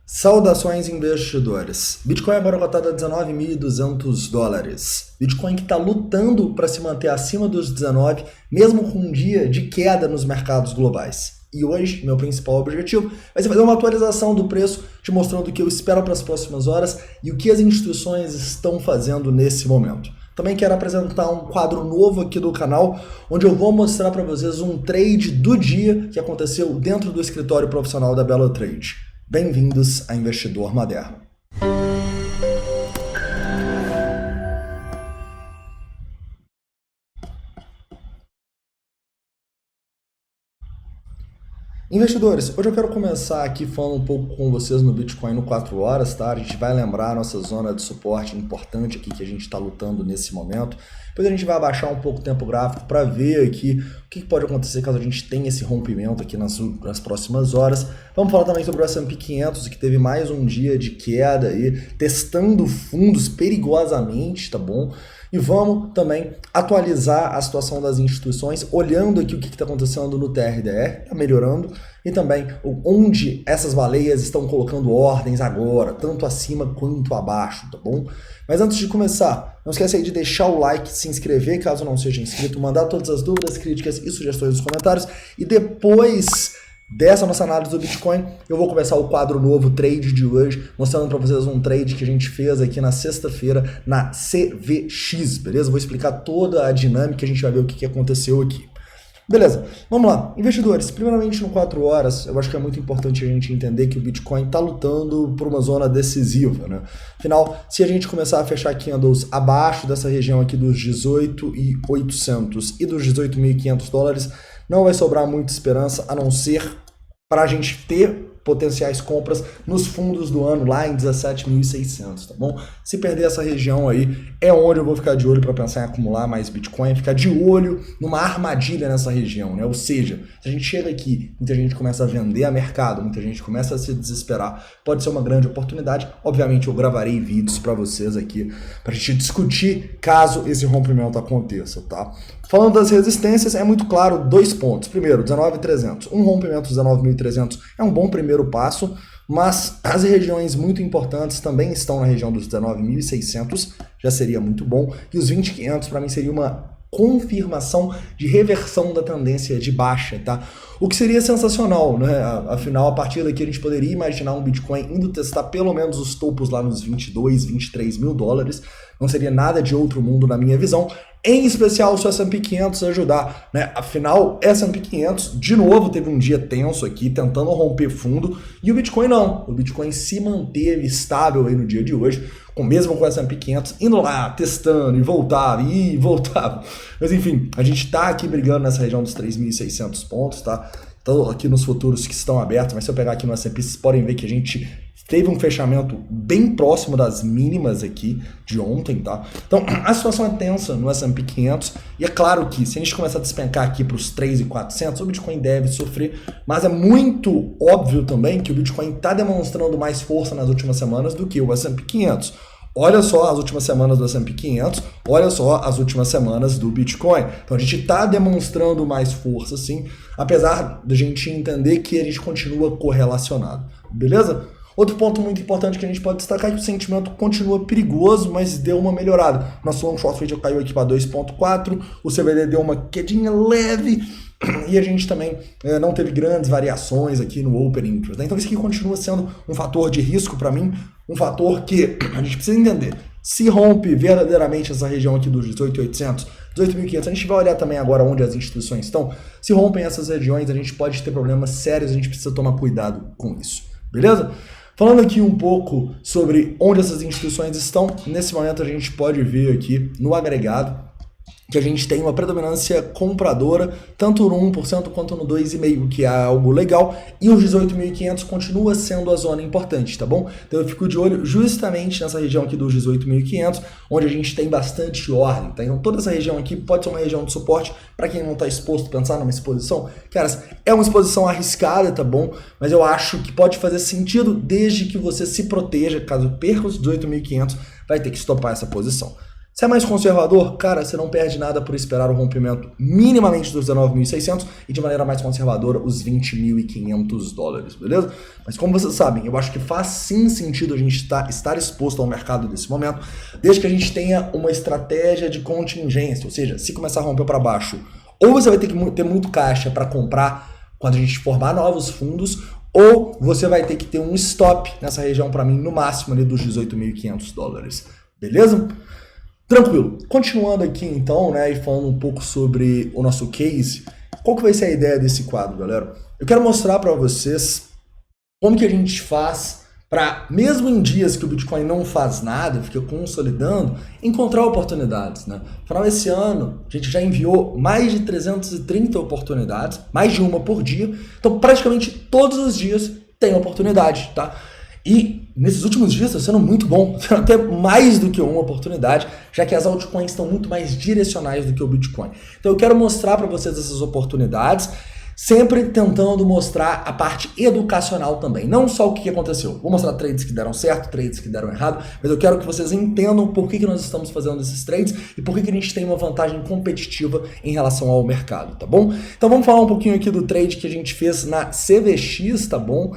Saudações investidores. Bitcoin agora cotado a 19.200 dólares. Bitcoin que está lutando para se manter acima dos 19, mesmo com um dia de queda nos mercados globais. E hoje, meu principal objetivo vai ser fazer uma atualização do preço, te mostrando o que eu espero para as próximas horas e o que as instituições estão fazendo nesse momento. Também quero apresentar um quadro novo aqui do canal, onde eu vou mostrar para vocês um trade do dia que aconteceu dentro do escritório profissional da Belo Trade. Bem-vindos a Investidor Moderno. Investidores, hoje eu quero começar aqui falando um pouco com vocês no Bitcoin no 4 horas, tá? A gente vai lembrar a nossa zona de suporte importante aqui que a gente está lutando nesse momento. Depois a gente vai abaixar um pouco o tempo gráfico para ver aqui o que pode acontecer caso a gente tenha esse rompimento aqui nas próximas horas. Vamos falar também sobre o S&P 500, que teve mais um dia de queda aí, testando fundos perigosamente, tá bom? E vamos também atualizar a situação das instituições, olhando aqui o que está acontecendo no TRDR, está melhorando, e também onde essas baleias estão colocando ordens agora, tanto acima quanto abaixo, tá bom? Mas antes de começar, não esquece aí de deixar o like, se inscrever caso não seja inscrito, mandar todas as dúvidas, críticas e sugestões nos comentários, e depois dessa nossa análise do Bitcoin, eu vou começar o quadro novo, trade de hoje, mostrando para vocês um trade que a gente fez aqui na sexta-feira na CVX, beleza? Vou explicar toda a dinâmica, a gente vai ver o que aconteceu aqui. Beleza, vamos lá. Investidores, primeiramente no 4 horas, eu acho que é muito importante a gente entender que o Bitcoin está lutando por uma zona decisiva, né? Afinal, se a gente começar a fechar candles abaixo dessa região aqui dos 18.800 e dos 18.500 dólares, não vai sobrar muita esperança, a não ser para a gente ter potenciais compras nos fundos do ano lá em 17.600, tá bom? Se perder essa região aí, é onde eu vou ficar de olho para pensar em acumular mais Bitcoin, ficar de olho numa armadilha nessa região, né? Ou seja, se a gente chega aqui, muita gente começa a vender a mercado, muita gente começa a se desesperar, pode ser uma grande oportunidade. Obviamente eu gravarei vídeos para vocês aqui, para a gente discutir caso esse rompimento aconteça, tá? Falando das resistências, é muito claro dois pontos. Primeiro, 19.300. Um rompimento dos 19.300 é um bom primeiro passo, mas as regiões muito importantes também estão na região dos 19.600, já seria muito bom. E os 20.500 para mim seria uma confirmação de reversão da tendência de baixa, tá? O que seria sensacional, né? Afinal, a partir daqui a gente poderia imaginar um Bitcoin indo testar pelo menos os topos lá nos 22, 23 mil dólares. Não seria nada de outro mundo na minha visão, em especial se o S&P 500 ajudar, né? Afinal, S&P 500 de novo teve um dia tenso aqui, tentando romper fundo, e o Bitcoin não. O Bitcoin se manteve estável aí no dia de hoje, mesmo com o S&P 500 indo lá, testando e voltava, e voltava. Mas enfim, a gente tá aqui brigando nessa região dos 3.600 pontos, tá? Então aqui nos futuros que estão abertos, mas se eu pegar aqui no S&P, vocês podem ver que a gente teve um fechamento bem próximo das mínimas aqui de ontem, tá? Então a situação é tensa no S&P 500 e é claro que se a gente começar a despencar aqui para os 3.400, o Bitcoin deve sofrer, mas é muito óbvio também que o Bitcoin está demonstrando mais força nas últimas semanas do que o S&P 500. Olha só as últimas semanas do S&P 500, olha só as últimas semanas do Bitcoin. Então a gente está demonstrando mais força sim, apesar da gente entender que a gente continua correlacionado, beleza? Outro ponto muito importante que a gente pode destacar é que o sentimento continua perigoso, mas deu uma melhorada. Nosso long short rate caiu aqui para 2.4, o CVD deu uma quedinha leve e a gente também não teve grandes variações aqui no Open Interest, né? Então isso aqui continua sendo um fator de risco para mim, um fator que a gente precisa entender. Se rompe verdadeiramente essa região aqui dos 18.800, 18.500, a gente vai olhar também agora onde as instituições estão. Se rompem essas regiões, a gente pode ter problemas sérios, a gente precisa tomar cuidado com isso, beleza? Falando aqui um pouco sobre onde essas instituições estão, nesse momento a gente pode ver aqui no agregado que a gente tem uma predominância compradora, tanto no 1% quanto no 2,5%, que é algo legal, e os 18.500 continua sendo a zona importante, tá bom? Então eu fico de olho justamente nessa região aqui dos 18.500, onde a gente tem bastante ordem, tá? Então toda essa região aqui pode ser uma região de suporte para quem não está exposto, pensar numa exposição. Caras, é uma exposição arriscada, tá bom? Mas eu acho que pode fazer sentido desde que você se proteja, caso perca os 18.500, vai ter que estopar essa posição. Você é mais conservador? Cara, você não perde nada por esperar o rompimento minimamente dos 19.600 e de maneira mais conservadora os 20.500 dólares, beleza? Mas como vocês sabem, eu acho que faz sim sentido a gente estar exposto ao mercado nesse momento, desde que a gente tenha uma estratégia de contingência, ou seja, se começar a romper para baixo, ou você vai ter que ter muito caixa para comprar quando a gente formar novos fundos, ou você vai ter que ter um stop nessa região para mim, no máximo ali dos 18.500 dólares, beleza? Tranquilo. Continuando aqui então, né, e falando um pouco sobre o nosso case, qual que vai ser a ideia desse quadro, galera? Eu quero mostrar para vocês como que a gente faz para, mesmo em dias que o Bitcoin não faz nada, fica consolidando, encontrar oportunidades, né? No final desse ano, a gente já enviou mais de 330 oportunidades, mais de uma por dia, então praticamente todos os dias tem oportunidade, tá? E nesses últimos dias está sendo muito bom, até mais do que uma oportunidade, já que as altcoins estão muito mais direcionais do que o Bitcoin. Então eu quero mostrar para vocês essas oportunidades, sempre tentando mostrar a parte educacional também, não só o que aconteceu. Vou mostrar trades que deram certo, trades que deram errado, mas eu quero que vocês entendam por que nós estamos fazendo esses trades e por que a gente tem uma vantagem competitiva em relação ao mercado, tá bom? Então vamos falar um pouquinho aqui do trade que a gente fez na CVX, tá bom?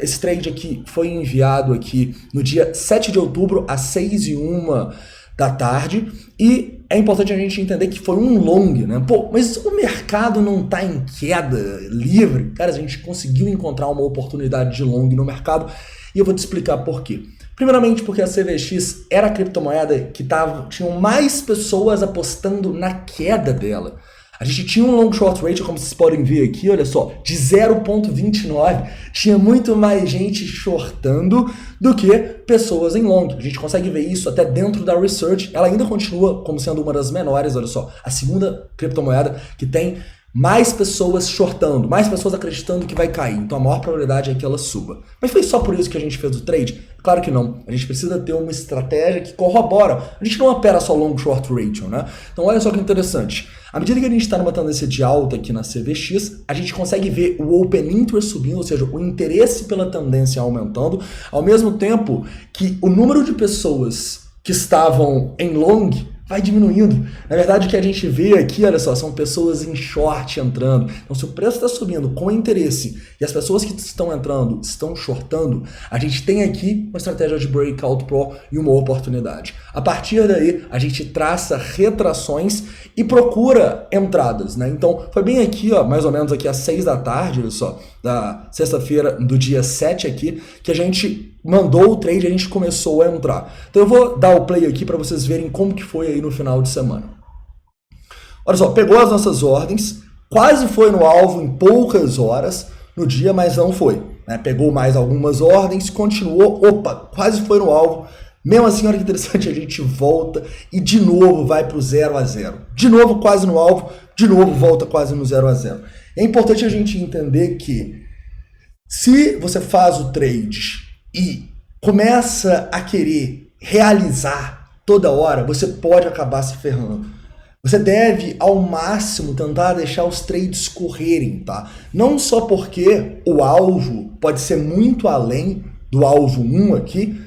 Esse trade aqui foi enviado aqui no dia 7 de outubro, às 6h01 da tarde, e é importante a gente entender que foi um long, né? Pô, mas o mercado não tá em queda livre? Cara, a gente conseguiu encontrar uma oportunidade de long no mercado, e eu vou te explicar por quê. Primeiramente porque a CVX era a criptomoeda que tinham mais pessoas apostando na queda dela. A gente tinha um long short ratio, como vocês podem ver aqui, olha só, de 0,29. Tinha muito mais gente shortando do que pessoas em long. A gente consegue ver isso até dentro da research. Ela ainda continua como sendo uma das menores, olha só. A segunda criptomoeda que tem mais pessoas shortando, mais pessoas acreditando que vai cair. Então a maior probabilidade é que ela suba. Mas foi só por isso que a gente fez o trade? Claro que não. A gente precisa ter uma estratégia que corrobora. A gente não opera só long short ratio, né? Então olha só que interessante. À medida que a gente está numa tendência de alta aqui na CVX, a gente consegue ver o open interest subindo, ou seja, o interesse pela tendência aumentando, ao mesmo tempo que o número de pessoas que estavam em long vai diminuindo. Na verdade, o que a gente vê aqui, olha só, são pessoas em short entrando. Então, se o preço está subindo com interesse e as pessoas que estão entrando estão shortando, a gente tem aqui uma estratégia de breakout pro e uma oportunidade. A partir daí, a gente traça retrações e procura entradas, né? Então, foi bem aqui, ó, mais ou menos aqui às 6 da tarde, olha só, da sexta-feira do dia 7 aqui, que a gente mandou o trade e a gente começou a entrar. Então eu vou dar o play aqui para vocês verem como que foi aí no final de semana. Olha só, pegou as nossas ordens, quase foi no alvo em poucas horas no dia, mas não foi, né? Pegou mais algumas ordens, continuou, opa, quase foi no alvo. Mesmo assim, olha que interessante, a gente volta e de novo vai para o 0 a 0. De novo quase no alvo, de novo volta quase no 0 a 0. É importante a gente entender que se você faz o trade e começa a querer realizar toda hora, você pode acabar se ferrando. Você deve, ao máximo, tentar deixar os trades correrem, tá? Não só porque o alvo pode ser muito além do alvo 1 aqui,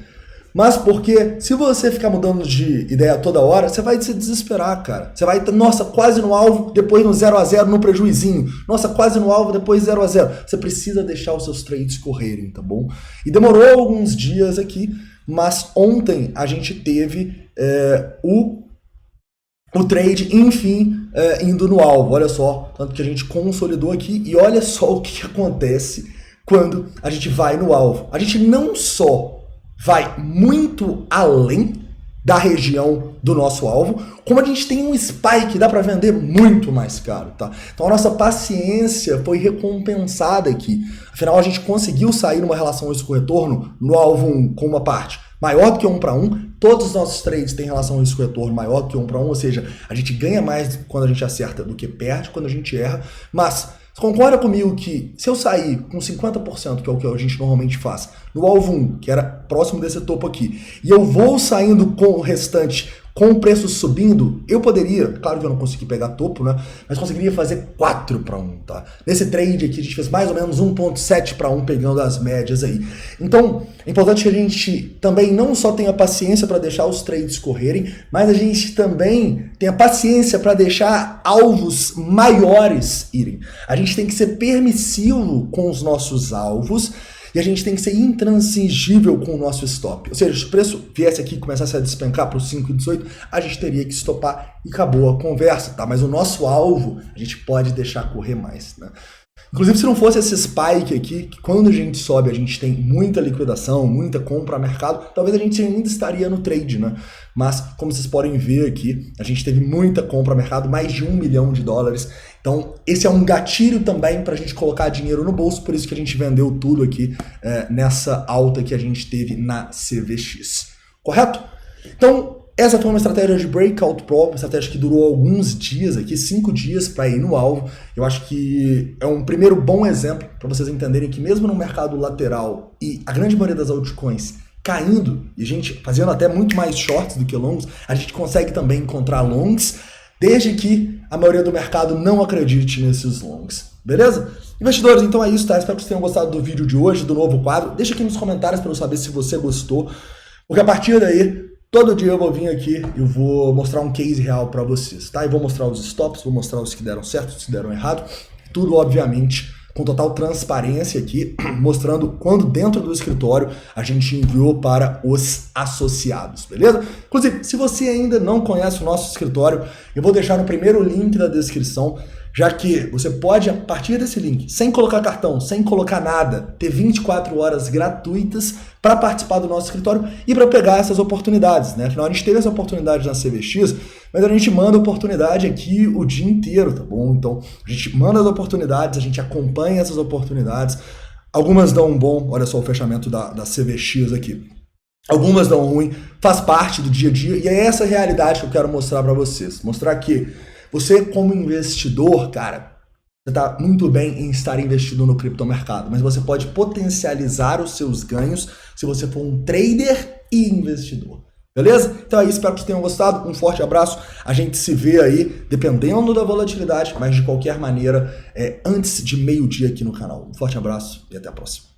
mas porque se você ficar mudando de ideia toda hora, você vai se desesperar, cara. Você vai, nossa, quase no alvo, depois no 0 a 0 no prejuizinho. Nossa, quase no alvo, depois 0 a 0. Você precisa deixar os seus trades correrem, tá bom? E demorou alguns dias aqui, mas ontem a gente teve o trade, enfim, indo no alvo. Olha só, tanto que a gente consolidou aqui e olha só o que acontece quando a gente vai no alvo. A gente não só vai muito além da região do nosso alvo, como a gente tem um spike, dá para vender muito mais caro, tá? Então a nossa paciência foi recompensada aqui. Afinal, a gente conseguiu sair numa relação risco-retorno no alvo 1 com uma parte maior do que 1 para 1. Todos os nossos trades têm relação risco-retorno maior do que 1 para 1, ou seja, a gente ganha mais quando a gente acerta do que perde quando a gente erra, mas você concorda comigo que se eu sair com 50%, que é o que a gente normalmente faz, no alvo 1, que era próximo desse topo aqui, e eu vou saindo com o restante Com o preço subindo, eu poderia, claro que eu não consegui pegar topo, né? Mas conseguiria fazer 4-1, tá? Nesse trade aqui a gente fez mais ou menos 1.7-1 pegando as médias aí. Então, é importante que a gente também não só tenha paciência para deixar os trades correrem, mas a gente também tenha paciência para deixar alvos maiores irem. A gente tem que ser permissivo com os nossos alvos, e a gente tem que ser intransigível com o nosso stop. Ou seja, se o preço viesse aqui e começasse a despencar para os 5,18, a gente teria que stopar e acabou a conversa, tá? Mas o nosso alvo, a gente pode deixar correr mais, né? Inclusive, se não fosse esse spike aqui, que quando a gente sobe, a gente tem muita liquidação, muita compra a mercado, talvez a gente ainda estaria no trade, né? Mas, como vocês podem ver aqui, a gente teve muita compra a mercado, mais de $1 milhão. Então, esse é um gatilho também para a gente colocar dinheiro no bolso, por isso que a gente vendeu tudo aqui nessa alta que a gente teve na CVX. Correto? Então, essa foi uma estratégia de breakout prop, uma estratégia que durou alguns dias aqui, 5 dias para ir no alvo. Eu acho que é um primeiro bom exemplo para vocês entenderem que mesmo no mercado lateral e a grande maioria das altcoins caindo, e a gente fazendo até muito mais shorts do que longs, a gente consegue também encontrar longs, desde que a maioria do mercado não acredite nesses longs. Beleza? Investidores, então é isso, tá? Espero que vocês tenham gostado do vídeo de hoje, do novo quadro. Deixa aqui nos comentários para eu saber se você gostou, porque a partir daí todo dia eu vou vir aqui e eu vou mostrar um case real para vocês, tá? E vou mostrar os stops, vou mostrar os que deram certo, os que deram errado. Tudo, obviamente, com total transparência aqui, mostrando quando dentro do escritório a gente enviou para os associados, beleza? Inclusive, se você ainda não conhece o nosso escritório, eu vou deixar no primeiro link da descrição, já que você pode, a partir desse link, sem colocar cartão, sem colocar nada, ter 24 horas gratuitas para participar do nosso escritório e para pegar essas oportunidades, né? Afinal, a gente teve essa oportunidade na CVX, mas a gente manda oportunidade aqui o dia inteiro, tá bom? Então, a gente manda as oportunidades, a gente acompanha essas oportunidades. Algumas dão bom, olha só o fechamento da CVX aqui. Algumas dão ruim, faz parte do dia a dia, e é essa realidade que eu quero mostrar para vocês. Mostrar que você, como investidor, cara, você está muito bem em estar investido no criptomercado, mas você pode potencializar os seus ganhos se você for um trader e investidor. Beleza? Então é isso, espero que vocês tenham gostado. Um forte abraço. A gente se vê aí, dependendo da volatilidade, mas de qualquer maneira, antes de meio-dia aqui no canal. Um forte abraço e até a próxima.